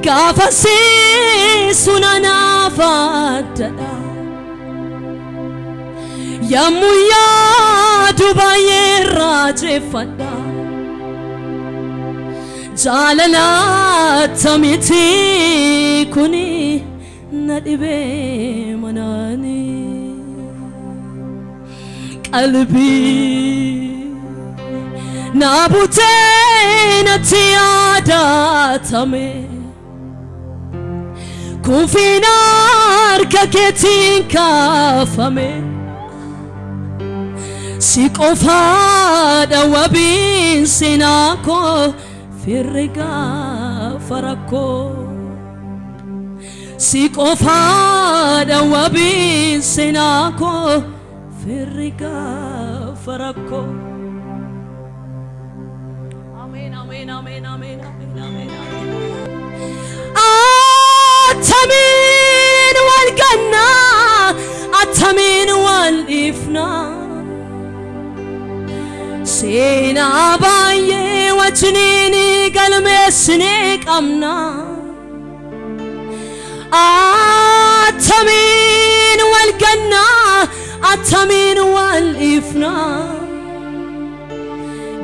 Gafasi sunana fadada Yamuya dubaye raje fada Jalala tamiti kuni nadibe manani Qalbi nabute natiyada tame Kufinar kaketin kafame Sikofada wabin sinako firriga farako Sikofada wabin sinako firriga farako Amen, amen, amen, amen, amen, amen, amen. Atamin wal ganna Atamin wal ifna Sina baye wajnini galmesni qamna Atamin wal ganna Atamin wal ifna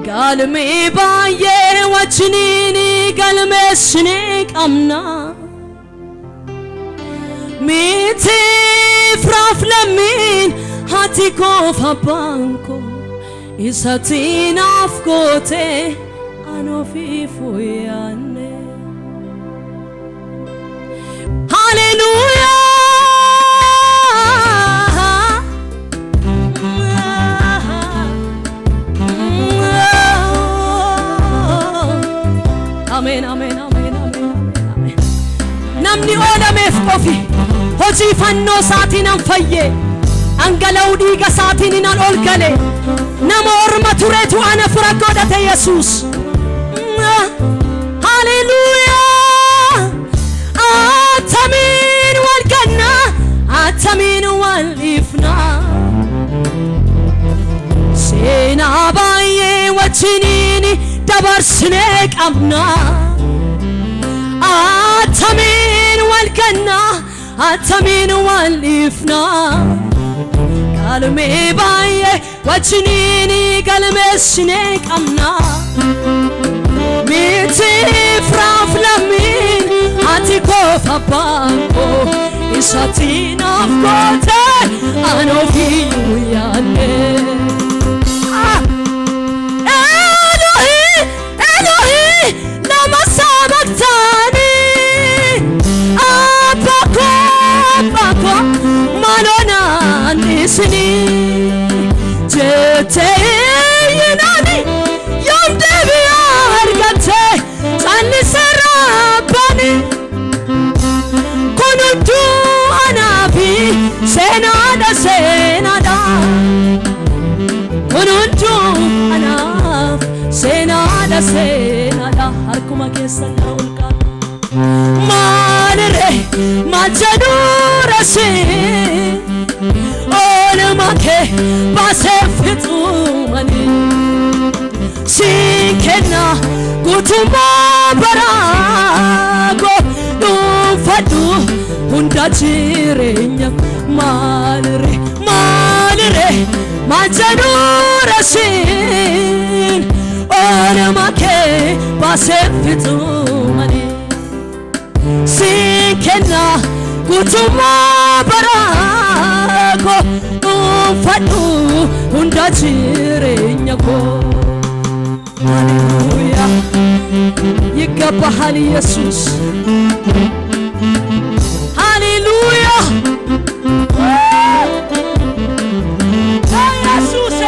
Galme baye wajnini galmesni qamna Miti fraflamin hati kofa banko Isatin afkote anofifu yanne Hallelujah Amen, amen, amen, amen, amen Namni olamef kofi Hoji fanno saatiin an fayye Angalau dhiiga saatiin inan ol gale Nama orma turetu ana fira godhate Yesuus Hallelujah Atamin wal ganna Atamin wal ifna Seena baay'ee wajjiniini dabarsine qabna Atamin wal ganna Atamin wal ifna Galme baye wajnini galmesne qamna Miti fraflamin ati kofa banko Isatin afkote anofi yanne Elohi, Elohi lama sabaktani Bako malona nisni jete yinani yom devi argate chani sarabani kununtu anafi senada kununtu anaf senada harkuma kessa ulka Malere majadurasi Olmake baseftumani Sikena gutuma barago Nufadu hunda jirenya Malere majadurasi Olmake baseftumani Sikena gutuma barago Nufadu hunda jirenya ko Hallelujah Yigabahal Jesus Hallelujah Jesus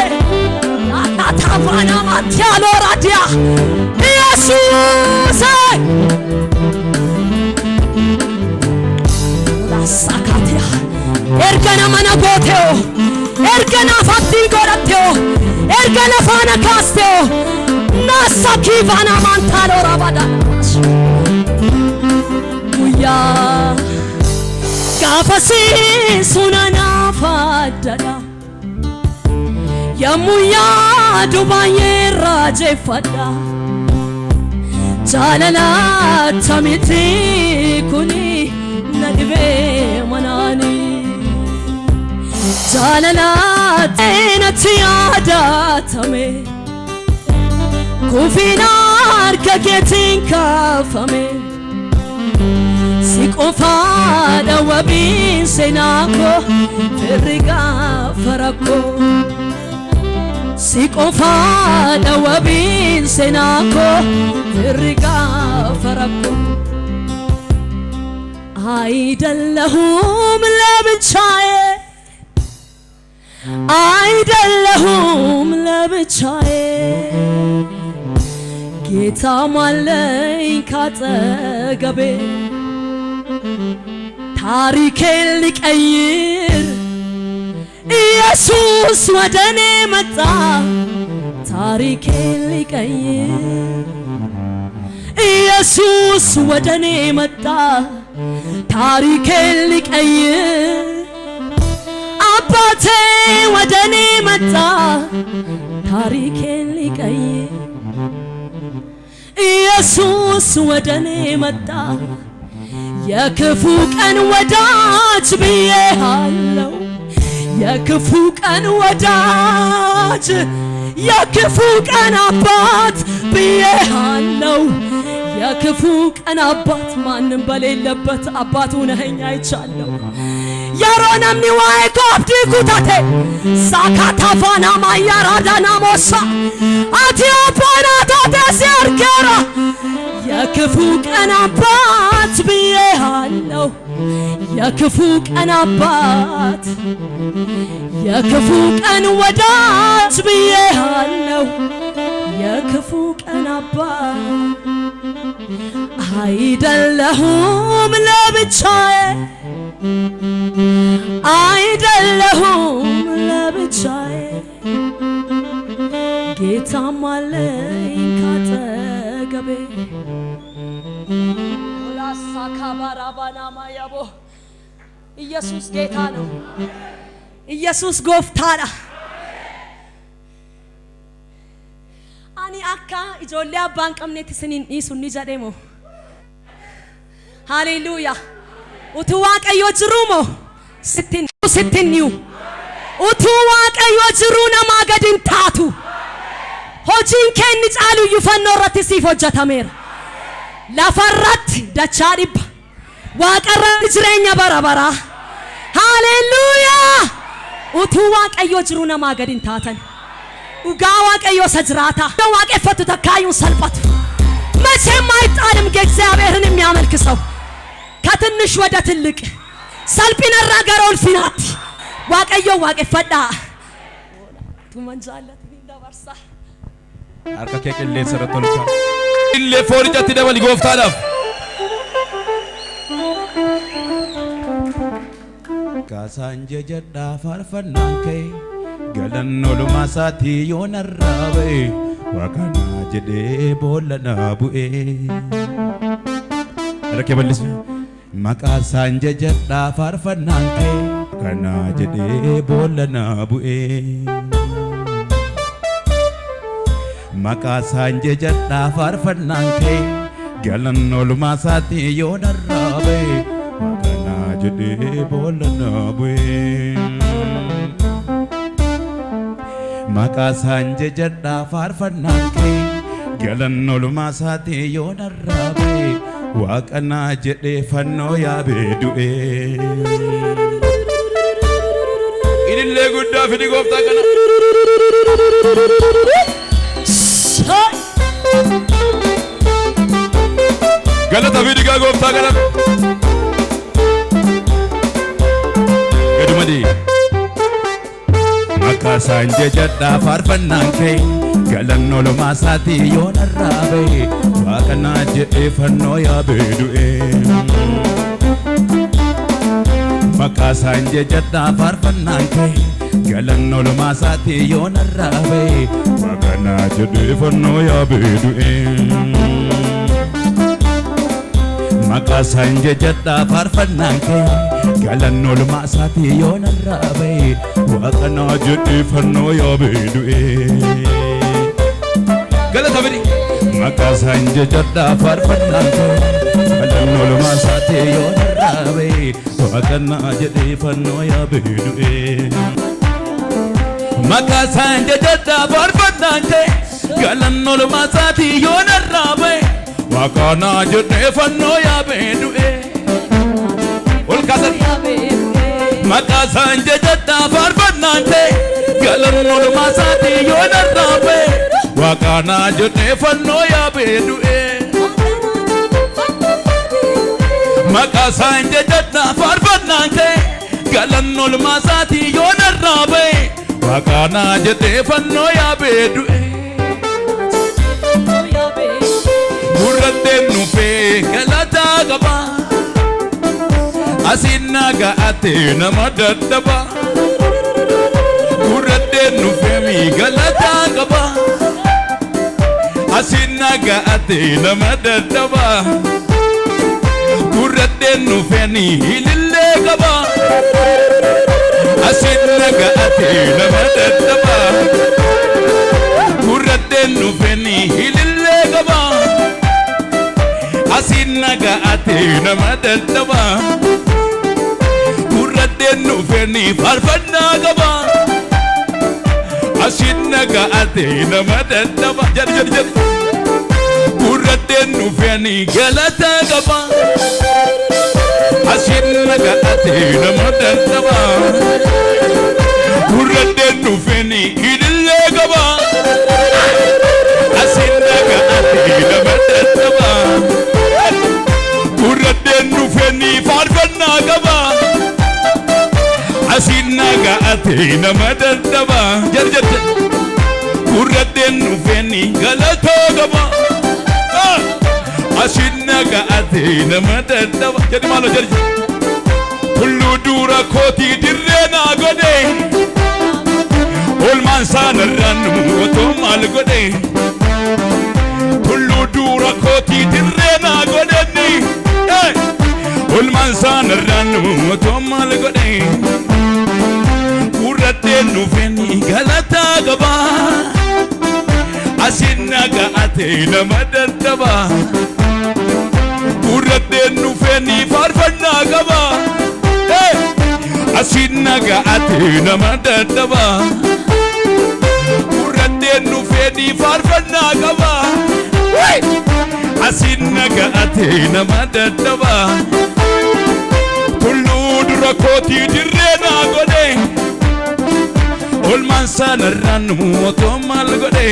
Atatavana matialo radia Jesus Sakatia Ergana mana goteo Ergana fatti gorateo Ergana fana casteo Nasaki vana mantalo rabada Uya Gafasi sunana fadada Yamuya dubaye raje fada jaalala tamiti kuni nadhibe manani jaalala natti yaadatame kufina harka keetiin kaafame si qofaadha wabiin seenaa koo firri gaafa rakkoo si qofaadha wabiin seenaa koo firri gaafa rakkoo አይደለሁም ለብቻዬ አይደለሁም ለብቻዬ ጌታም አለኝ ካጠገቤ ታሪኬን ሊቀይር ኢየሱስ ወደኔ መጣ ታሪኬን ሊቀይር ኢየሱስ ወደኔ መጣ ታሪኬን ሊቀይር አባቴ ወደኔ መጣ ታሪኬን ሊቀይር ኢየሱስ ወደኔ መጣ የክፉ ቀን ወዳጅ ብዬሃለው የክፉ ቀን ወዳጅ የክፉ ቀን አባት ብዬሃለው የክፉ ቀን አባት ማንም በሌለበት አባቱ ነኸኝ አይቻለሁ ያሮናምኒ ዋይ ኮብዲ ኩታቴ ሳካታፋና ማያራዳና ሞሳ አቲዮፓና ታተሲርከራ የክፉ ቀን አባት ብዬሃለው የክፉ ቀን አባት የክፉ ቀን ወዳጅ ብዬሃለው የክፉ ቀን አባት አይደለሁም ለብቻዬ አይደለሁም ለብቻዬ ጌታም አለኝ ካጠገቤ ላሳካባራባናማ ያቦ ኢየሱስ ጌታ ነው ኢየሱስ ጎፍታራ አኒ አካ ኢጆሌ አባን ቀምኔት ስኒን ኢሱኒ ጀዴሞ ሃሌሉያ ኡቱ ዋቀዮ ጅሩሞ ስትኒው ኡቱ ዋቀዮ ጅሩ ነማ ገድን ታቱ ሆጂን ከኒ ጫሉ ይፈኖረት ሲፍ ሆጀተሜር ለፈረት ደቻሪብ ዋቀረ ጅሬኛ በረበራ ሃሌሉያ ኡቱ ዋቀዮ ጅሩ ነማ ገድን ታተን ugaa waaqayyo sajraata waaqeffatu takkaayuun salphatu መቼም አይጣልም እግዚአብሔርን የሚያመልክ ሰው ከትንሽ ወደ ትልቅ ሰልጲን አራገረው ፊናት waaqayዮ waaqeffadha tumanjaalat bindabarsa harka kee qilleensa irratti ol kaa'u illee foonichatti dabali gooftaadhaaf kaasaan jajadhaa faarfannaan kee galannooluma isaatii yoo narraa ba'e waaqanaa jedhee boollanaa bu'e harka bal'ise maqaa isaan jajadhaa faarfannaan kee waaqanaa jedhee boollanaa bu'e maqaa isaan jajadhaa faarfannaan kee galannooluma isaatii yoo narraa ba'e waaqanaa jedhee boollanaa bu'e maqaa isaan jajadhaa faarfannaan kee galannooluma isaatii yoo narraa ba'e waaqanaa jedhee fannoo yaabee du'e ilillee guddaa fidi gooftaa kana galata fidi gaa gooftaa kana gadumadi maqaa isaan jajadhaa faarfannaan kee galannooluma isaatii yoo narraa ba'e waaqanaa jedhee fannoo yaabee du'e maqaa isaan jajadhaa faarfannaan kee galannooluma isaatii yoo narraa ba'e waaqanaa jedhee fannoo yaabee du'e maqaa isaan jajadhaa faarfannaan kee galannooluma isaatii yoo narraa ba'e waaqanaa jedhee fannoo yaabee du'e galata fidi maqaasaan jajadhaa faarfannaan kee galanni olumaa isaatii yoo narraabe waaqannaa jedhee fannoo yaabee du'e. Maqaasaan jajadhaa faarfannaan kee galanni olumaa isaatii yoo narraabe waaqannaa jedhee fannoo yaabee du'e. Maqaasaan jajadhaa faarfannaan kee galanni olumaa isaatii yoo narraabe waaqannaa jedhee fannoo yaabee du'e. Maqaasaan jajadhaa faarfannaan kee galanni olumaa isaatii yoo narraabe waaqannaa jedhee fannoo yaabee du'e. Gurraddeen nufee galataa qaba asiin nagaate nama daddaba. Gurraddeen nufee galataa qaba asiin nagaate nama daddaba. Gurraddeen nufee ilillee qaba asiin nagaate nama daddaba. Gurraddeen nufee ilillee qaba asiin nagaate nama daddaba. Gurraddeen nufee faarfannaa qaba asiin nagaate nama daddaba. Jadi Gurraddeen nufee galataa qaba asiin nagaate nama daddaba. Gurraddeen nufee ilillee qaba asiin nagaate nama daddaba. Gurraddeen nufee faarfannaa qaba asiin nagaate nama daddaba. Jadi Gurraddeen nufee galataa qaba asiin nagaate nama daddaba. Jadi maalo jadi tulluu dura kootii dirree naa godhe olmaan saanarraan otoo maal godhe. Tulluu dura kootii dirree naa godhenni olmaan saanarraan otoo maal godhe. Gurraddeen nufee galataa qaba asiin nagaate nama daddaba. Gurraddeen nufee faarfannaa qaba asiin nagaate nama daddaba. Gurraddeen nufee faarfannaa qaba asiin nagaate nama daddaba. Tulluu dura kootii dirree naa godhe olmaan saanarraan otoo maal godhe.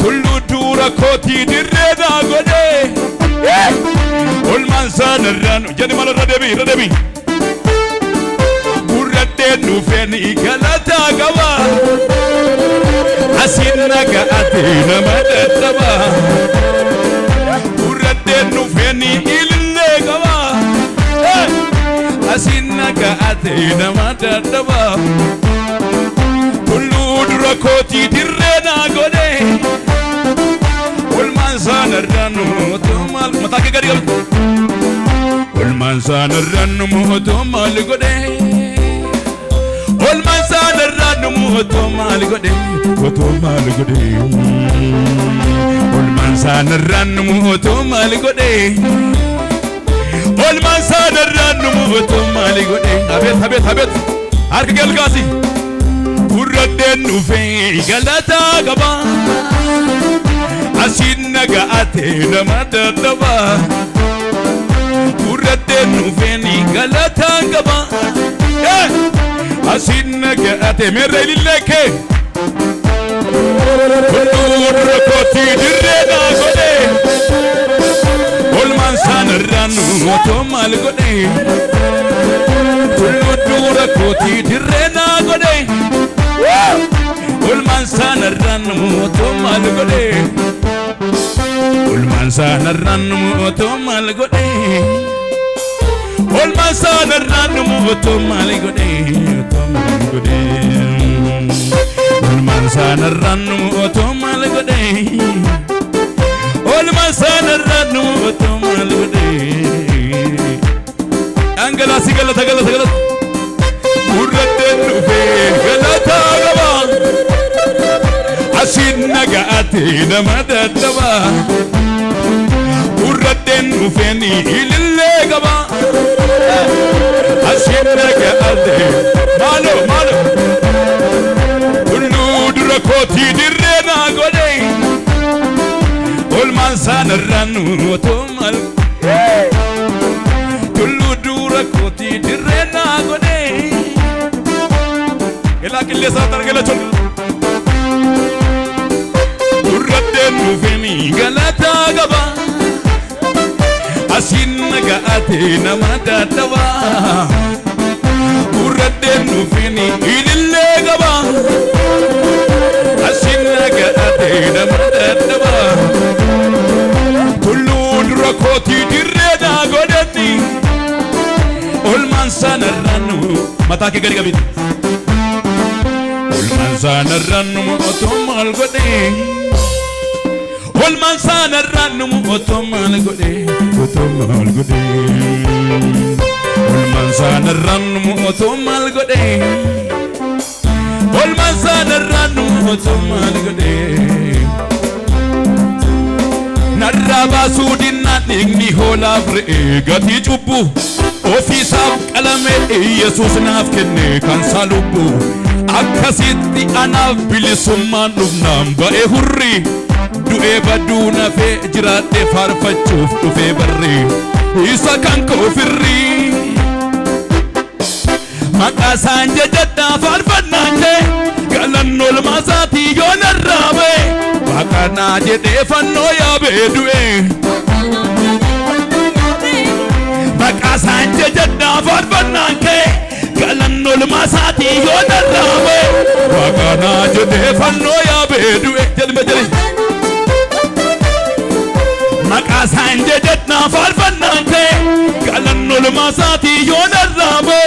Tulluu dura kootii dirree naa godhe olmaan saanarraan. Jadi maal irra deebi. Gurraddeen nufee galataa qaba asiin nagaate nama daddaba. Gurraddeen nufee ilillee qaba asiin nagaate nama daddaba. Tulluu dura kootii dirree naa godhe olmaan saanarraan otoo maal mataa kee gadi qabate. Olmaan saanarraan otoo maal godhe. Olmaan saanarraan otoo maal godhe. Otoo maal godhe. Olmaan saanarraan otoo maal godhe. Olmaan saanarraan otoo maal godhe. Abeet harka galgaasi. Gurraddeen nufee galataa qaba asiin nagaate nama daddaba. Gurraddeen nufee galataa qaba asiin nagaate meerra ilillee kee. Tulluu dura kootii dirree naa godhe olmaan saanarraan otoo maal godhe. Tulluu dura kootii dirree naa godhe olmaan saanarraan otoo maal godhe. Olmaan saanarraan otoo maal godhe. Olmaan saanarraan otoo maal godhe. Olmaan saanarraan otoo maal godhe. Olmaan saanarraan otoo maal godhe. Dhangalaasi galata. Gurraddeen nufee galataa qaba أسينا قاتي نمدى الدبا وردن وفيني اللي قبا أسينا قاتي مالو كلو دركوتي درنا قولي والمنسان الرنو وتمال كلو دركوتي درنا قولي إلا كل ساتر كلا چل وردن وفيني غلطا قبا أسين قاتي نمدى دوا وردن وفيني اللي قبا أسين قاتي نمدى دوا كلو دركوتي درنا قدني والمنسان الرنو متاكي قري قبيت والمنسان الرنو أتومال قدي والمنسان الرنو أتومال قدي أتومال قدي والمنسان الرنو أتومال قدي والمنسان الرنو أتومال قدي نرابا سودنا نغني هولا فرئ غتي جبو أوفيساب قلمي يسوس نافكني كان سالوبو أكاسيتي أنا بلسمان نبنام بأي هري دوئي بدونا في جرات فارفتشوف دوفي بري إيسا كان كوفري مكا سانجا جدا فارفتنانجي قلنو المساتي يون الرابي مكا ناجي ديفنو يا بيدوئي مكا سانجا جدا فارفتنانجي قلنو المساتي يون الرابي مكا ناجي ديفنو يا بيدوئي جلما جلي مكا سانجا جدا فارفتنانجي قلنو المساتي يون الرابي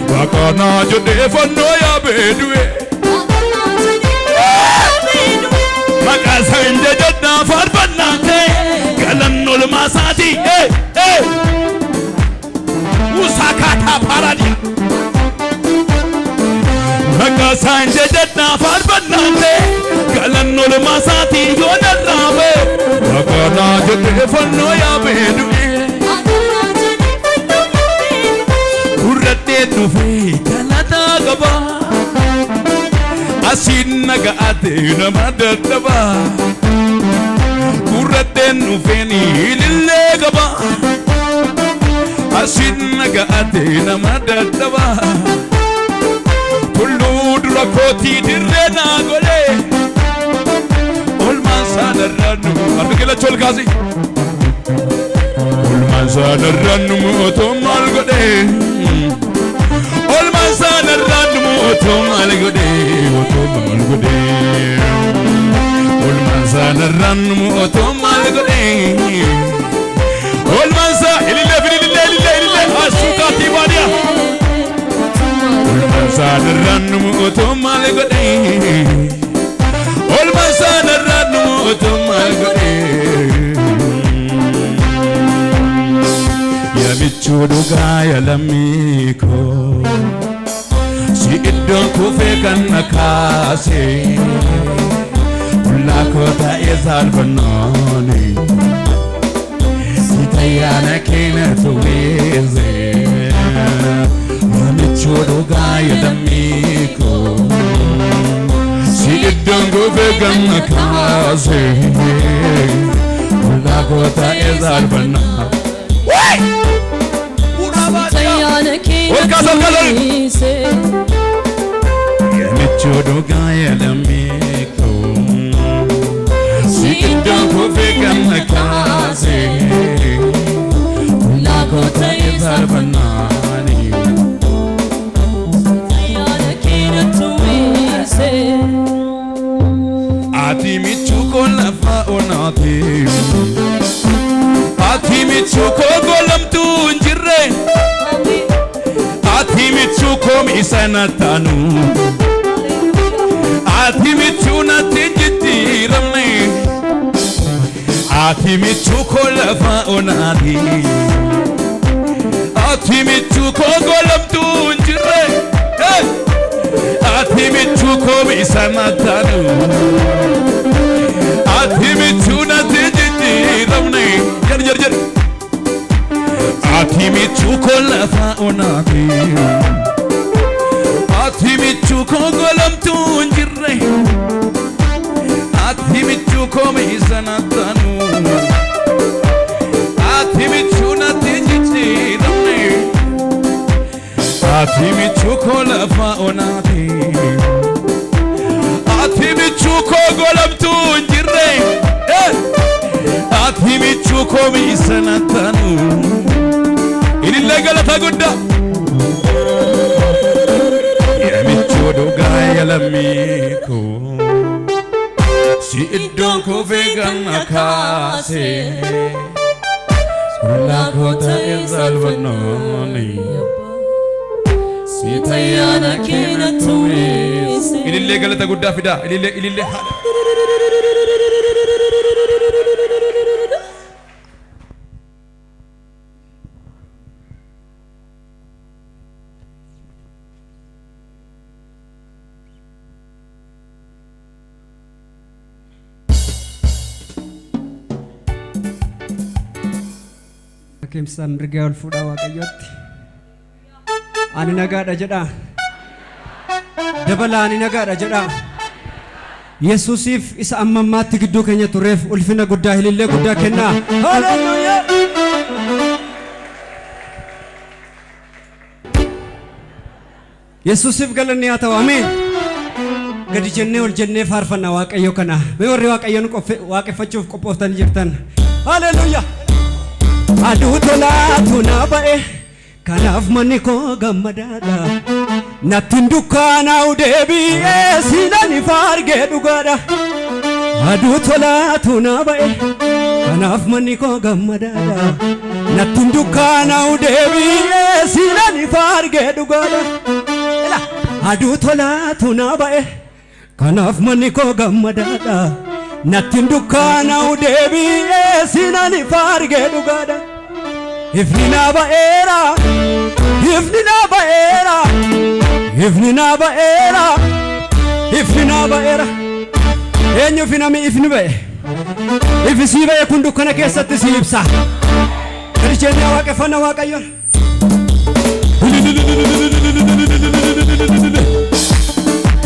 مكا ناجي ديفنو يا بيدوئي مكا سانجا جدا فارفتنانجي قلنو المساتي وساكاتا باراديا مكا سانجا جدا فارفتنانجي قلنو المساتي يون الرابي مكا ناجي ديفنو يا بيدوئي في كلاتا غبا أسين نغاتي نمدى الدبا كردن فيني للي غبا أسين نغاتي نمدى الدبا كلو دركوتي درنا غولي والمنسان الرنو أربك الله چول غازي والمنسان الرنو أتومال غولي والمنسان الرنو أتومال غولي والمنسان الرنو أتومال غولي والمنسان لله أسوكاتي باديا والمنسان الرنو أتومال غولي والمنسان الرنو أتومال غولي يا بيتشودوغا يا لاميكو si iddoo kuufee kan nakaase laakota eesaan bannooni si tayyaana keenya tuweeze waamichuu dhugaa jedhamiiko si iddoo kuufee kan nakaase laakota eesaan bannooni Chodoga ya lamiko si iddoo kuufee kan nakaase laakota eesaan bannooni tayyaana keenya tuweeze ati michuko lafa onaati ati michuko golamtu njirre ati michuko misana tanu ati michuna tijitiramne ati michuko lafa onadi ati michuko golamtu njire ati michuu koo isa nataanu ati michuu natti jijjiiramne jar ati michuu koo lafa onaati ati michuu koo golamtuu hin jirre ati michuu koo isa nataanu ati michuu natti jijjiiramne ati michuu koo lafa onaati ati michuu koo golamtuu hin jirre ati michuu koo isa nataanu ilillee galata guddaa yaa michuu dhugaa yaa lammii koo si iddoon koo feeganna kaase sullaa koo ta'e salphannooni si tayyaana keena tumeesse ilillee galata guddaa fidaa ilillee haadha Kimsan mirgaa ol fuudhaa Waaqayyootti ani nagaadha jedha dabala ani nagaadha jedha Yesuusiif isa ammammaatti gidduu keenya tureef ulfina guddaa ilillee guddaa kennaa haleluuyaa Yesuusiif galanni haa ta'u amiin gadi jennee ol jennee faarfannaa Waaqayyoo kana mee warri Waaqayyoon waaqeffachuuf qophooftan jirtan haleluuyaa aduu tolaatu na ba'e kanaaf manni koo gammadaadha nattiin dukkaanaa'u deebi'ee siinani faargee dhugaadha aduu tolaatu na ba'e kanaaf manni koo gammadaadha nattiin dukkaanaa'u deebi'ee siinani faargee dhugaadha aduu tolaatu na ba'e kanaaf manni koo gammadaadha nattiin dukkaanaa'u deebi'ee siinani faargee dhugaadha ifni na ba'eera ifni na ba'eera ifni na ba'eera ifni na ba'eera eenyu finami ifni ba'e ifi sii ba'e kun dukkana keessatti si ibsa gadi jennee waaqeffanna Waaqayyoon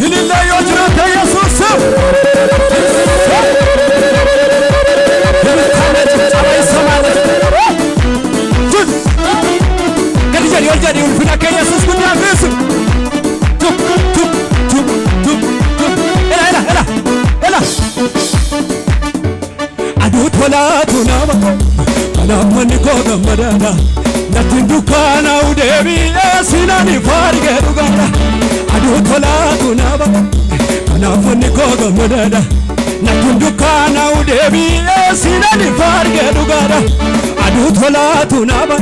ilillee yoo jiraate Yesuusiif Ol jadi ulfina ke Yesus guddaa fiisu ela aduu tolaatu nama kanaaf manni koo gammadaadha nattiin dukkaanaa'u deebi'ee siinani faargee dhugaadha aduu tolaatu nama kanaaf manni koo gammadaadha nattiin dukkaanaa'u deebi'ee siinani faargee dhugaadha aduu tolaatu nama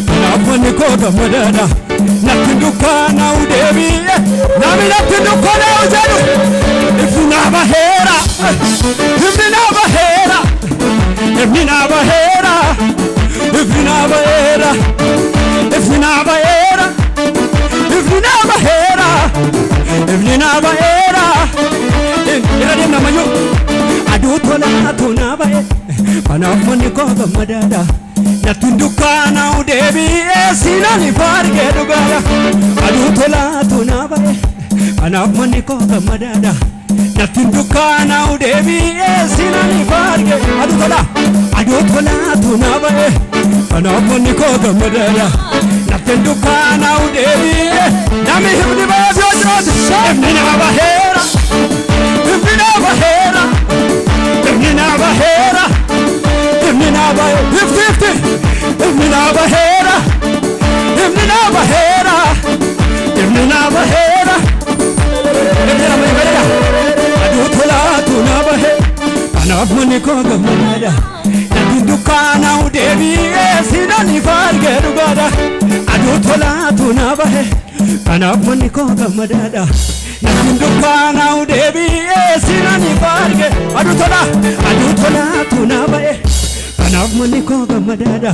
kanaaf manni koo gammadaadha nattiin dukkaanaa'u deebi'ee namni nattiin dukkaanaa'u jedhu ifni na baheera ifni na baheera ifni na baheera ifni na baheera ifni na baheera ifni na baheera ifni na baheera ira deemna mayyoo aduu tolaatu na ba'e kanaaf manni koo gammadaadha nattiin dukkaanaa'u deebi'ee siinani faargee dhugaadha aduu tolaatu na ba'e kanaaf manni koo gammadaadha nattiin dukkaanaa'u deebi'ee siinani faargee aduu tolaatu na ba'e kanaaf manni koo gammadaadha nattiin dukkaanaa'u deebi'ee namni himni ba'eef yoo jiraate ifni na baheera ifni na baheera ifni na baheera ifni na baheera ifni na baheera ifni na baheera ifni na baheera aduu tolaatu na bahe kanaaf manni koo gammadaadha nattiin dukkaanaa'u deebi'ee siinani faargee dhugaadha aduu tolaatu na bahe kanaaf manni koo gammadaadha nattiin dukkaanaa'u deebi'ee siinani faargee aduu tolaatu na bahe kanaaf manni koo gammadaadha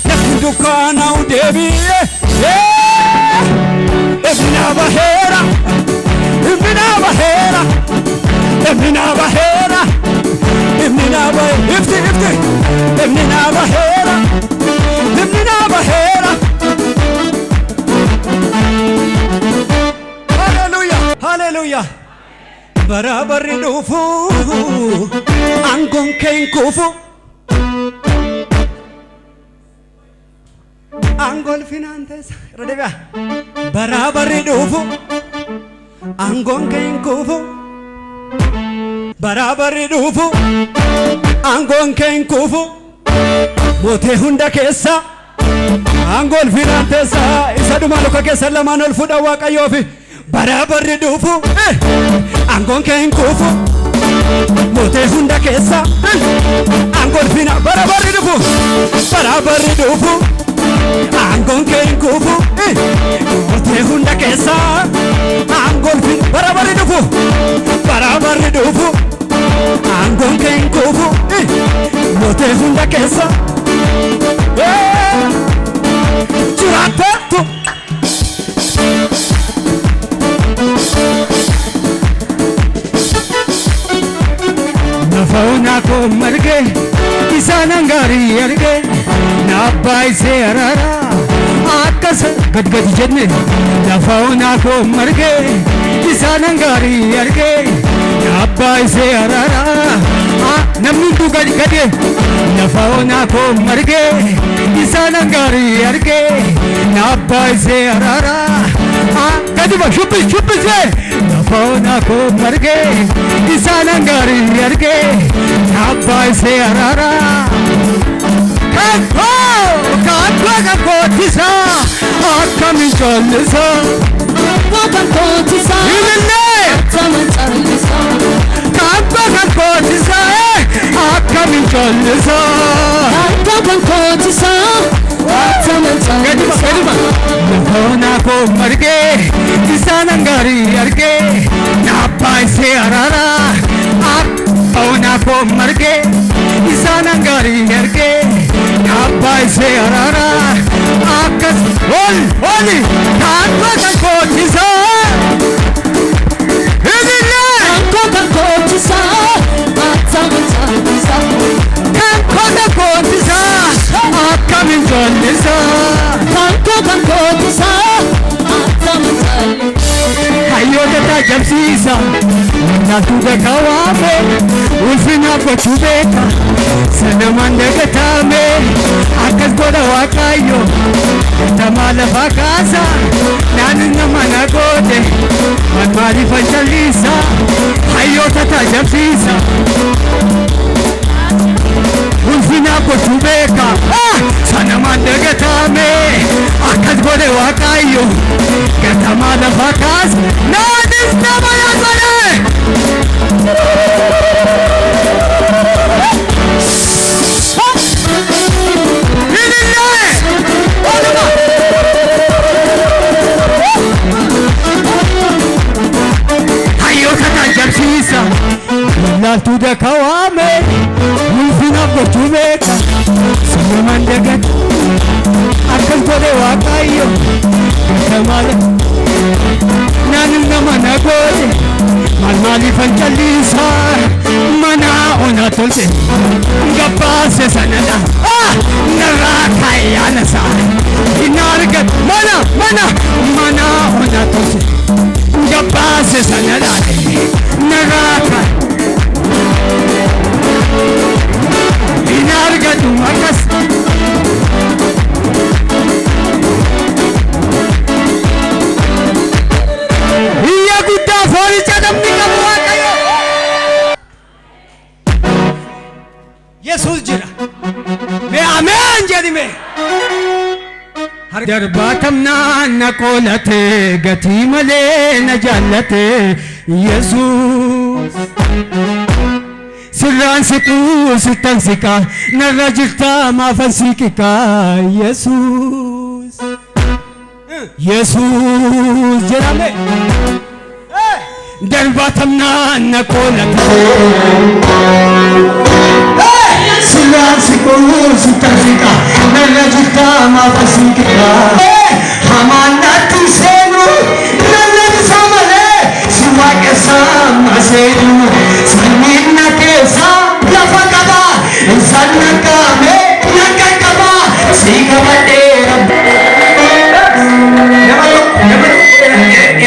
nattiin dukkaanaa'u deebi'ee Emina bahera, Emina bahera, Emina bahera, Emina bahera, ifti, Emina bahera, Emina bahera. Hallelujah, hallelujah. Barabar dufu, angon kein kufu, angol finantes, radega. Barabar dufu, angon kein kufu, barabar dufu, angon kein kufu, mote hunda kesa, angol finantes, isa dumalo ka kesa lamanol fuda waka yofi. Barabar dufu, angon kein kufu, mote hunda kesa, angol fina. Barabar dufu, angon kein kufu, mote hunda kesa, angol fina. Barabar dufu, angon kein kufu, mote hunda kesa. Churapetu. Nafauna ko marge, isanangari arge, nabai se arara, akas gadgad jadne. Nafauna ko marge, isanangari arge, nabai se arara, namni tu gadgade. Nafauna ko marge, isanangari arge, nabai se arara, kadiba shupi se. Nafauna ko marge, isanangari arge, nabai se arara. Kakko tisa, akamin chalisa. Kakko tisa, akamin chalisa. Kakko tisa, akamin chalisa. Kakko tisa, akamin chalisa. Nafauna ko marge, isanangari arge, nabai se arara. Nafauna ko marge, isanangari arge, nabai se arara. Akas oli, kakko tisa. Idile, kakko tisa, akamin chalisa. Kakko tisa, akamin chalisa. Kakko tisa, akamin chalisa. Hayyoota taajabsiisa, naatu gakawaame, ulfina gochuu beeka, sanamaan dagataame, akkas godha Waaqayyo, tamaa lafaa kaasa, naanni nama na goote, maaliifan calliisa, hayyoota taajabsiisa. Ulfina gochuu beeka, sanamaan dagataame, akkas godha Waaqayyo, tamaa lafaa kaasa, naannis nama na godhe. Hayyoota taajabsiisa, laaltuu dakawaame, ulfina gochuu beeka, sanamaan dagata, akkas godhe Waaqayyo, tamaa lafaa. Naanni nama na goote, maaliifan calliisa, mana ona tolche, gabbaase sanadha, narraa kaayyaana isaa, hin argatu. Mana ona tolche, gabbaase sanadha, narraa kaayyaana hin argatu. Akkas Iya guddaa foonicha namni qabu Waaqayyo. Yesuus jira. Mee ameen jedhime. Darbaatamnaan na qoolate, gatii malee na jaallate. Yesuus sirraan siquu sittan siqaa, narra jirtaa maafan siiqiqaa. Yesuus jedhame. Darbaatamnaan na qoolate, sirraan siquu sittan siqaa, narra jirtaa maafan siiqiqaa. Hamaan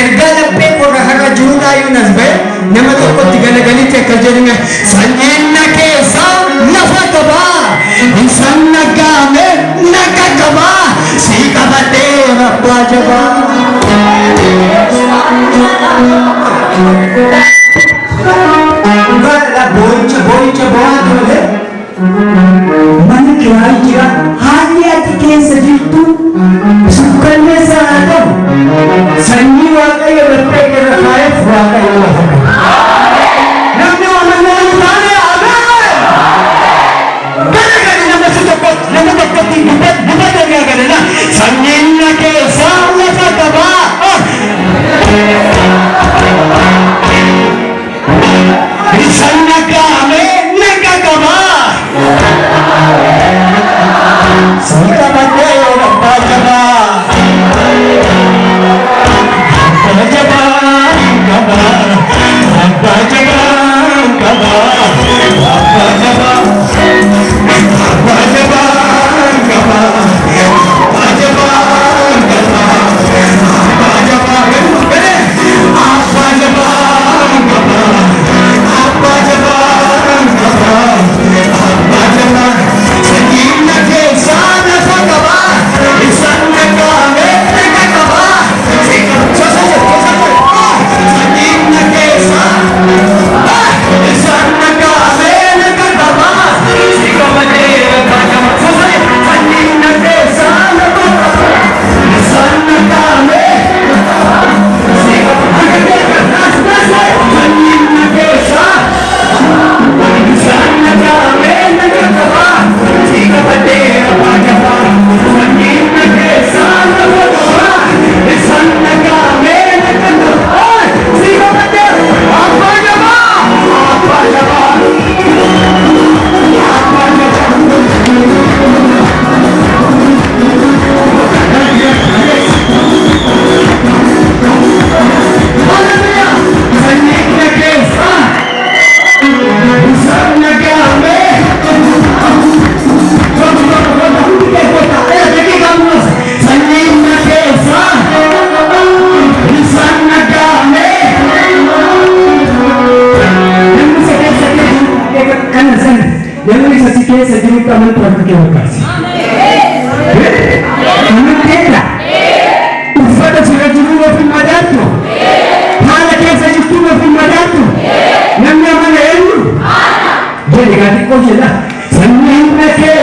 erga laphee qorra har'a jiruudhaa yoo nas ba'e nama tokkotti galagalitti akka jedhame sanyiinna keessa lafa qabaa isaan nagaame naga qabaa sii qabadhee rabbaa jabaa. Boo'icha bo'aa tole mana kiraa jira haalli ati keessa jirtu sukkanneessaa haa ta'u sanyii waaqayyo laphee irra kaa'eef waaqayyo lafa namni amanaa hin taane galagale nama tokkotti nama galagale sanyiin na keessaa lafa qabaa. Isaan nagaame naga qabaa. Sii qabadhee rabbaa jabaa. Rabbaa jabaa qabaa. Rabbaa jabaa qabaa. Rabbaa jabaa. Rabbaa jabaa qabaa. Rabbaa jabaa qabaa. Rabbaa jabaa Jadi ganti kau je lah. Sanyiin na keessa